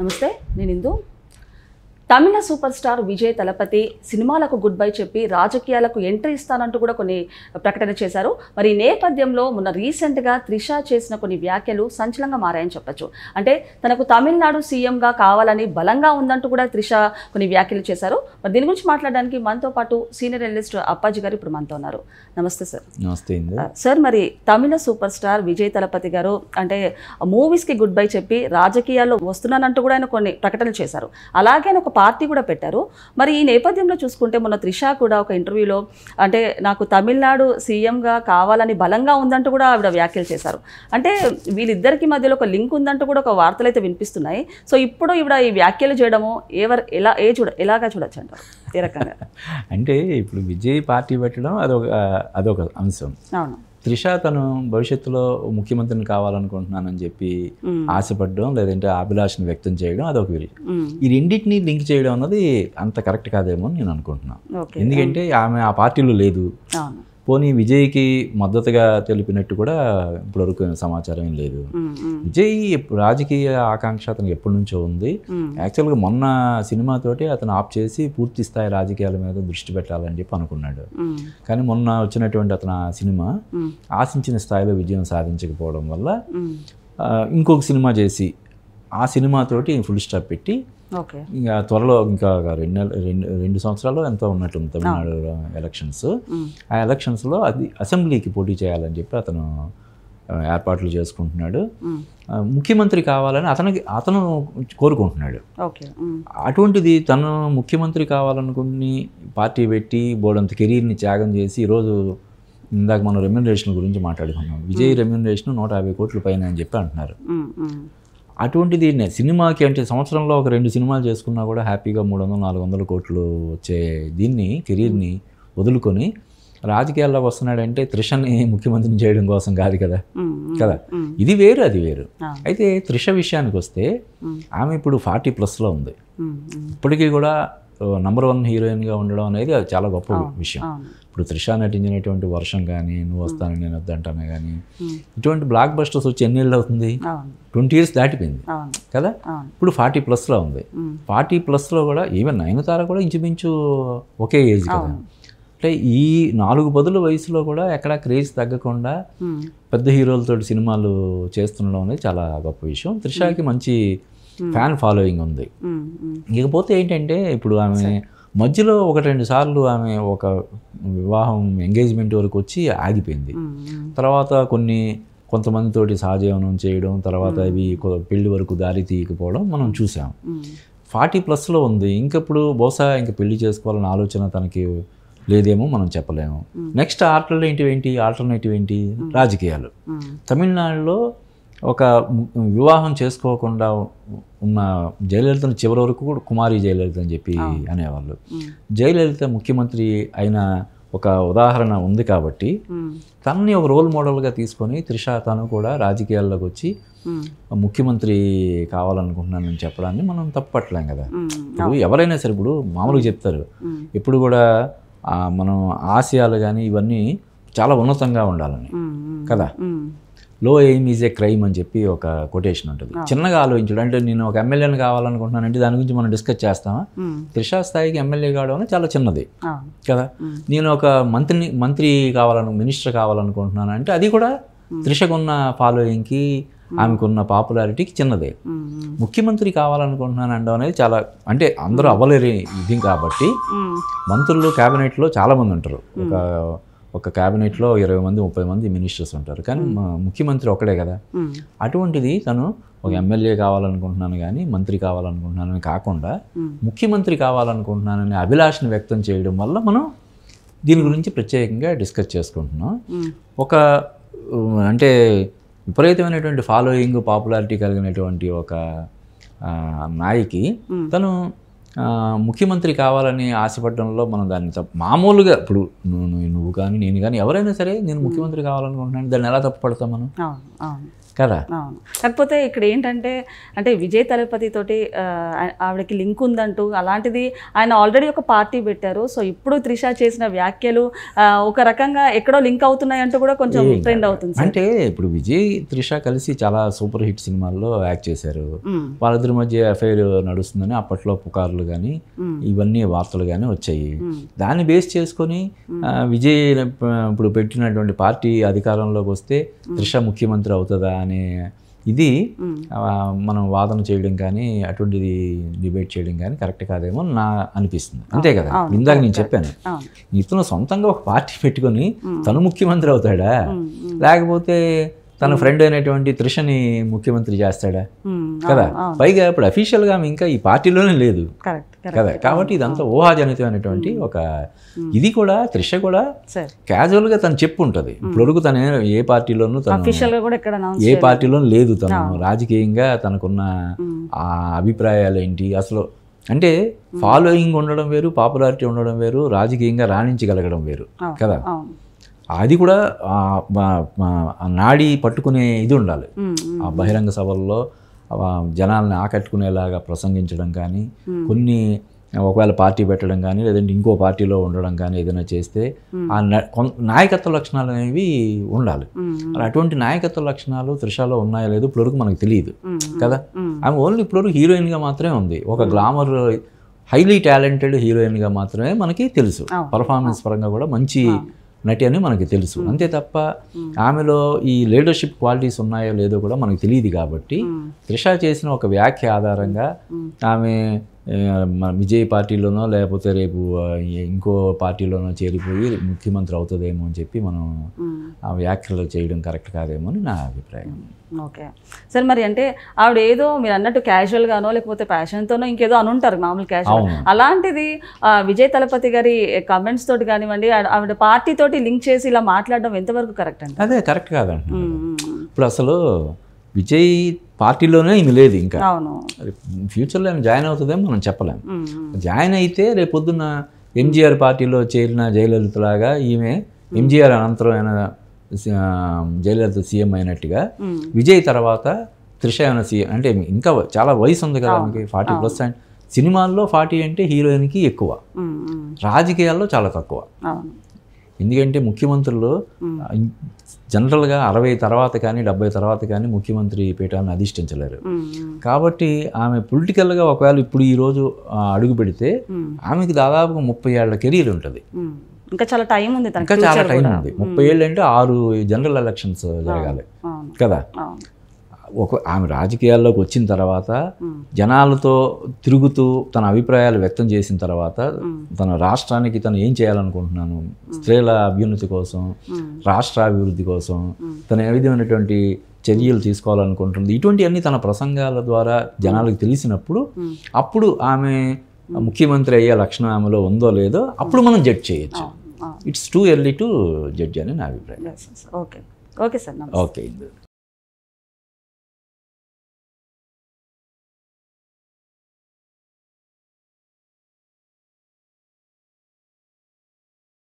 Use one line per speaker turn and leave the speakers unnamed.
నమస్తే, నేను ఇందు. తమిళ super star Vijay Thalapathy సినిమాలకు గుడ్ బై చెప్పి రాజకీయాలకు ఎంట్రీ ఇస్తానంటూ కూడా కొన్ని ప్రకటన చేశారు. మరి ఈ నేపథ్యంలో మొన్న రీసెంట్గా త్రిష చేసిన కొన్ని వ్యాఖ్యలు సంచలనంగా మారాయని చెప్పొచ్చు. అంటే తనకు తమిళనాడు సీఎంగా కావాలని బలంగా ఉందంటూ కూడా త్రిష కొన్ని వ్యాఖ్యలు చేశారు. మరి దీని గురించి మాట్లాడడానికి మనతో పాటు సీనియర్ అనలిస్ట్ అప్పాజీ గారు ఇప్పుడు మనతో ఉన్నారు. నమస్తే సార్.
నమస్తే
సార్. మరి తమిళ సూపర్ స్టార్ విజయ్ తలపతి గారు అంటే మూవీస్కి గుడ్ బై చెప్పి రాజకీయాల్లో వస్తున్నానంటూ కూడా ఆయన కొన్ని ప్రకటనలు చేశారు. అలాగే ఒక పార్టీ కూడా పెట్టారు. మరి ఈ నేపథ్యంలో చూసుకుంటే మొన్న త్రిష కూడా ఒక ఇంటర్వ్యూలో అంటే నాకు తమిళనాడు సీఎంగా కావాలని బలంగా ఉందంటూ కూడా ఆవిడ వ్యాఖ్యలు చేశారు. అంటే వీళ్ళిద్దరికి మధ్యలో ఒక లింక్ ఉందంటూ కూడా ఒక వార్తలు అయితే వినిపిస్తున్నాయి. సో ఇప్పుడు ఈవిడ ఈ వ్యాఖ్యలు చేయడము ఎలాగా చూడొచ్చు అంటారు ఏ రకంగా?
అంటే ఇప్పుడు విజయ్ పార్టీ పెట్టడం అదొక అంశం.
అవును.
త్రిష తను భవిష్యత్తులో ముఖ్యమంత్రిని కావాలనుకుంటున్నానని చెప్పి ఆశపడడం లేదంటే అభిలాషను వ్యక్తం చేయడం అదొక విషయం. ఈ రెండింటినీ లింక్ చేయడం అన్నది అంత కరెక్ట్ కాదేమో అని నేను అనుకుంటున్నాను. ఎందుకంటే ఆమె ఆ పార్టీలో లేదు. పోనీ విజయ్కి మద్దతుగా తెలిపినట్టు కూడా ఇప్పటివరకు సమాచారం ఏం లేదు. విజయ్ రాజకీయ ఆకాంక్ష అతనికి ఎప్పటి నుంచో ఉంది. యాక్చువల్గా మొన్న సినిమాతోటి అతను ఆఫ్ చేసి పూర్తి స్థాయి రాజకీయాల మీద దృష్టి పెట్టాలని చెప్పి అనుకున్నాడు. కానీ మొన్న వచ్చినటువంటి అతను ఆ సినిమా ఆశించిన స్థాయిలో విజయం సాధించకపోవడం వల్ల ఇంకొక సినిమా చేసి ఆ సినిమాతోటి ఫుల్ స్టాప్ పెట్టి ఇంకా త్వరలో ఇంకా 2 సంవత్సరాలు ఎంతో ఉన్నట్టుంది తమిళనాడు ఎలక్షన్స్. ఆ ఎలక్షన్స్లో అసెంబ్లీకి పోటీ చేయాలని చెప్పి అతను ఏర్పాట్లు చేసుకుంటున్నాడు. ముఖ్యమంత్రి కావాలని అతను కోరుకుంటున్నాడు. అటువంటిది తను ముఖ్యమంత్రి కావాలనుకుని పార్టీ పెట్టి బోర్డంత కెరీర్ని త్యాగం చేసి ఈరోజు ఇందాక మనం రెమ్యూనరేషన్ గురించి మాట్లాడుకున్నాం. విజయ్ రెమ్యూనరేషన్ 150 కోట్ల పైన అని చెప్పి అంటున్నారు. అటువంటిది సినిమాకి అంటే సంవత్సరంలో ఒక 2 సినిమాలు చేసుకున్నా కూడా హ్యాపీగా 300-400 కోట్లు వచ్చే దీన్ని కెరీర్ని వదులుకొని రాజకీయాల్లోకి వస్తున్నాడంటే త్రిషని ముఖ్యమంత్రిని చేయడం కోసం కాదు కదా. ఇది వేరు అది వేరు. అయితే త్రిష విషయానికి వస్తే ఆమె ఇప్పుడు 40+ ఉంది. ఇప్పటికీ కూడా నంబర్ 1 హీరోయిన్గా ఉండడం అనేది అది చాలా గొప్ప విషయం. ఇప్పుడు త్రిష నటించినటువంటి వర్షం కానీ నువ్వు వస్తానని నేను వద్దంటానే కానీ ఇటువంటి బ్లాక్ బస్టర్స్ వచ్చి ఎన్ని ఏళ్ళు అవుతుంది? 20 years దాటిపోయింది కదా. ఇప్పుడు 40+లో ఉంది. 40+లో కూడా ఈవెన్ నయనతార కూడా ఇంచుమించు ఒకే ఏజ్ కదా. అంటే ఈ 4 పదుల వయసులో కూడా ఎక్కడ క్రేజ్ తగ్గకుండా పెద్ద హీరోలతో సినిమాలు చేస్తుండడం అనేది చాలా గొప్ప విషయం. త్రిషకి మంచి ఫ్యాన్ ఫాలోయింగ్ ఉంది. ఇకపోతే ఏంటంటే ఇప్పుడు ఆమె మధ్యలో 1-2 సార్లు ఆమె ఒక వివాహం ఎంగేజ్మెంట్ వరకు వచ్చి ఆగిపోయింది. తర్వాత కొంతమందితోటి సహజీవనం చేయడం, తర్వాత అవి పెళ్లి వరకు దారి తీయకపోవడం మనం చూసాం. 40+లో ఉంది. ఇంకప్పుడు బహుశా ఇంక పెళ్లి చేసుకోవాలన్న ఆలోచన తనకి లేదేమో మనం చెప్పలేము. నెక్స్ట్ ఆల్టర్నేటివ్ ఏంటి? రాజకీయాలు. తమిళనాడులో ఒక వివాహం చేసుకోకుండా ఉన్న జయలలితను చివరి వరకు కూడా కుమారి జయలలిత అని చెప్పి అనేవాళ్ళు. జయలలిత ముఖ్యమంత్రి అయిన ఒక ఉదాహరణ ఉంది కాబట్టి తనని ఒక రోల్ మోడల్గా తీసుకొని త్రిష తను కూడా రాజకీయాల్లోకి వచ్చి ముఖ్యమంత్రి కావాలనుకుంటున్నానని చెప్పడాన్ని మనం తప్పట్లేం కదా. ఇప్పుడు ఎవరైనా సరే ఇప్పుడు మామూలుగా చెప్తారు ఇప్పుడు కూడా మనం ఆశయాలు కానీ ఇవన్నీ చాలా ఉన్నతంగా ఉండాలని కదా. లో ఎయిమ్ ఈజ్ ఏ క్రైమ్ అని చెప్పి ఒక కొటేషన్ ఉంటుంది. చిన్నగా ఆలోచించడం అంటే నేను ఒక ఎమ్మెల్యేని కావాలనుకుంటున్నానంటే దాని గురించి మనం డిస్కస్ చేస్తామా? త్రిష స్థాయికి ఎమ్మెల్యే కావడం చాలా చిన్నది కదా. నేను ఒక మంత్రి మినిస్టర్ కావాలనుకుంటున్నాను అంటే అది కూడా త్రిషకున్న ఫాలోయింగ్కి ఆమెకున్న పాపులారిటీకి చిన్నదే. ముఖ్యమంత్రి కావాలనుకుంటున్నాను అనడం అనేది చాలా అంటే అందరూ అవ్వలేరు ఇది కాబట్టి మంత్రులు క్యాబినెట్లో చాలామంది ఉంటారు. ఒక క్యాబినెట్లో 20 మంది 30 మంది మినిస్టర్స్ ఉంటారు. కానీ ముఖ్యమంత్రి ఒక్కడే కదా. అటువంటిది తను ఒక ఎమ్మెల్యే కావాలనుకుంటున్నాను కానీ మంత్రి కావాలనుకుంటున్నానని కాకుండా ముఖ్యమంత్రి కావాలనుకుంటున్నానని అభిలాషను వ్యక్తం చేయడం వల్ల మనం దీని గురించి ప్రత్యేకంగా డిస్కస్ చేసుకుంటున్నాం. ఒక అంటే విపరీతమైనటువంటి ఫాలోయింగ్ పాపులారిటీ కలిగినటువంటి ఒక నాయకి తను ముఖ్యమంత్రి కావాలని ఆశపడడంలో మనం దాన్ని మామూలుగా ఇప్పుడు నువ్వు కానీ నేను కానీ ఎవరైనా సరే నేను ముఖ్యమంత్రి కావాలనుకుంటున్నాను దాన్ని ఎలా తప్పుపడతాం మనం? కదా.
అవును. కాకపోతే ఇక్కడ ఏంటంటే అంటే విజయ్ తలపతి తోటి ఆవిడకి లింక్ ఉందంటూ అలాంటిది ఆయన ఆల్రెడీ ఒక పార్టీ పెట్టారు. సో ఇప్పుడు త్రిష చేసిన వ్యాఖ్యలు ఒక రకంగా ఎక్కడో లింక్ అవుతున్నాయి అంటూ కూడా కొంచెం ట్రెండ్ అవుతుంది.
అంటే ఇప్పుడు విజయ్ త్రిష కలిసి చాలా సూపర్ హిట్ సినిమాల్లో యాక్ట్ చేశారు. వాళ్ళిద్దరి మధ్య అఫైర్ నడుస్తుందని అప్పట్లో పుకార్లు కానీ ఇవన్నీ వార్తలు కానీ వచ్చాయి. దాన్ని బేస్ చేసుకొని విజయ్ ఇప్పుడు పెట్టినటువంటి పార్టీ అధికారంలోకి వస్తే త్రిష ముఖ్యమంత్రి అవుతుందా అనే ఇది మనం వాదన చేయడం కానీ అటువంటిది డిబేట్ చేయడం కానీ కరెక్ట్ కాదేమో నా అనిపిస్తుంది. అంతే కదా, ఇందాక నేను చెప్పాను, ఇతను సొంతంగా ఒక పార్టీ పెట్టుకొని తను ముఖ్యమంత్రి అవుతాడా, లేకపోతే తన ఫ్రెండ్ అయినటువంటి త్రిషని ముఖ్యమంత్రి చేస్తాడా కదా. పైగా ఇప్పుడు అఫీషియల్గా ఆమె ఇంకా ఈ పార్టీలోనే లేదు కదా. కాబట్టి ఇదంతా ఊహాజనితమైనటువంటి ఒక ఇది కూడా త్రిష కూడా క్యాజువల్గా తను చెప్పు ఉంటుంది. ఇప్పుడు తను ఏ పార్టీలోనూ ఏ పార్టీలోనూ లేదు. తను రాజకీయంగా తనకున్న ఆ అభిప్రాయాలు ఏంటి అసలు అంటే ఫాలోయింగ్ ఉండడం వేరు, పాపులారిటీ ఉండడం వేరు, రాజకీయంగా రాణించగలగడం వేరు కదా. అది కూడా నాడి పట్టుకునే ఇది ఉండాలి. ఆ బహిరంగ సభల్లో జనాల్ని ఆకట్టుకునేలాగా ప్రసంగించడం కానీ, కొన్ని ఒకవేళ పార్టీ పెట్టడం కానీ, లేదంటే ఇంకో పార్టీలో ఉండడం కానీ ఏదైనా చేస్తే ఆ నాయకత్వ లక్షణాలు అనేవి ఉండాలి. అటువంటి నాయకత్వ లక్షణాలు త్రిషలో ఉన్నాయో లేదో ఇప్పటివరకు మనకు తెలియదు కదా. ఆమె ఓన్లీ ఇప్పటివరకు హీరోయిన్గా మాత్రమే ఉంది. ఒక గ్లామర్ హైలీ టాలెంటెడ్ హీరోయిన్గా మాత్రమే మనకి తెలుసు. పర్ఫార్మెన్స్ పరంగా కూడా మంచి నటి అని మనకి తెలుసు. అంతే తప్ప ఆమెలో ఈ లీడర్షిప్ క్వాలిటీస్ ఉన్నాయో లేదో కూడా మనకు తెలియదు. కాబట్టి త్రిష చేసిన ఒక వ్యాఖ్య ఆధారంగా ఆమె విజయ్ పార్టీలోనో లేకపోతే రేపు ఇంకో పార్టీలోనో చేరిపోయి ముఖ్యమంత్రి అవుతుందేమో అని చెప్పి మనం ఆ వ్యాఖ్యలు చేయడం కరెక్ట్ కాదేమో అని నా అభిప్రాయం.
ఓకే సార్, మరి అంటే ఆవిడ ఏదో మీరు అన్నట్టు క్యాజువల్గానో లేకపోతే ప్యాషన్తోనో ఇంకేదో అనుంటారు మామూలు క్యాజువల్, అలాంటిది విజయ్ తలపతి గారి కమెంట్స్ తోటి కానివ్వండి ఆవిడ పార్టీ తోటి లింక్ చేసి ఇలా మాట్లాడడం ఎంతవరకు కరెక్ట్ అండి?
అదే కరెక్ట్ కాదండి. ఇప్పుడు అసలు విజయ్ పార్టీలోనే ఈమె లేదు. ఇంకా ఫ్యూచర్లో ఆయన జాయిన్ అవుతుందేమో మనం చెప్పలేము. జాయిన్ అయితే రేపు పొద్దున్న ఎంజీఆర్ పార్టీలో చేరిన జయలలిత లాగా ఈమె ఎంజీఆర్ అనంతరం ఆయన జయలలిత సీఎం అయినట్టుగా విజయ్ తర్వాత త్రిష అయిన సీఎం. అంటే ఇంకా చాలా వయసు ఉంది కదా ఆమెకి, 40+ అండ్ సినిమాల్లో 40 అంటే హీరోయిన్కి ఎక్కువ, రాజకీయాల్లో చాలా తక్కువ. ఎందుకంటే ముఖ్యమంత్రులు జనరల్గా 60 తర్వాత కానీ 70 తర్వాత కానీ ముఖ్యమంత్రి పీఠాన్ని అధిష్ఠించలేరు. కాబట్టి ఆమె పొలిటికల్గా ఒకవేళ ఇప్పుడు ఈరోజు అడుగు పెడితే ఆమెకి దాదాపు 30 ఏళ్ల కెరీర్ ఉంటుంది.
ఇంకా చాలా టైం ఉంది.
30 ఏళ్ళు అంటే 6 జనరల్ ఎలక్షన్స్ జరగాలి కదా. ఆమె రాజకీయాల్లోకి వచ్చిన తర్వాత జనాలతో తిరుగుతూ తన అభిప్రాయాలు వ్యక్తం చేసిన తర్వాత తన రాష్ట్రానికి తను ఏం చేయాలనుకుంటున్నాను, స్త్రీల అభ్యున్నతి కోసం, రాష్ట్ర అభివృద్ధి కోసం తను ఏ విధమైనటువంటి చర్యలు తీసుకోవాలనుకుంటుంది, ఇటువంటివన్నీ తన ప్రసంగాల ద్వారా జనాలకు తెలిసినప్పుడు అప్పుడు ఆమె ముఖ్యమంత్రి అయ్యే లక్షణం ఆమెలో ఉందో లేదో అప్పుడు మనం జడ్జ్ చేయొచ్చు. It's too early to judge అని నా అభిప్రాయం.
Okay sir.
ఓకే.